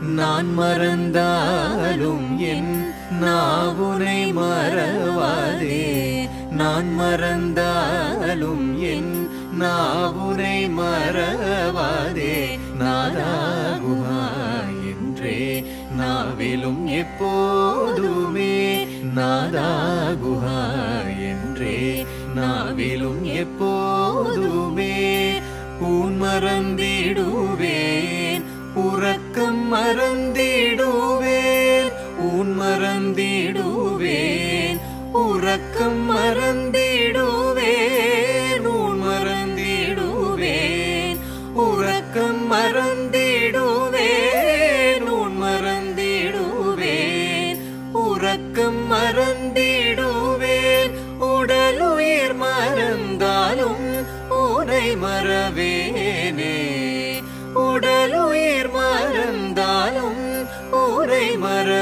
நான் மறந்தாலும் என் நாவுனை மறவாதே. நான் மறந்தாலும் என் நாவுனை மறவாதே. நாதா குஹா என்றே நாவிலும் எப்போதுமே. நாதா குஹா என்றே நாவிலும் எப்போதுமே. ஊன் மறந்திடுவேன் உறக்கம் மறந்திடுவேன். ஊன் மறந்திடுவேன் உறக்கம் மறந்திடுவேன். ஊன் மறந்திடுவேன் உறக்கம் மறந்திடுவேன். ஊன் மறந்திடுவேன் உறக்கம் மறந்திடுவேன். உடலுயிர் மறந்தாலும் உனை மறவேனே. உடலுயிர் மறந்தாலும் உனை மற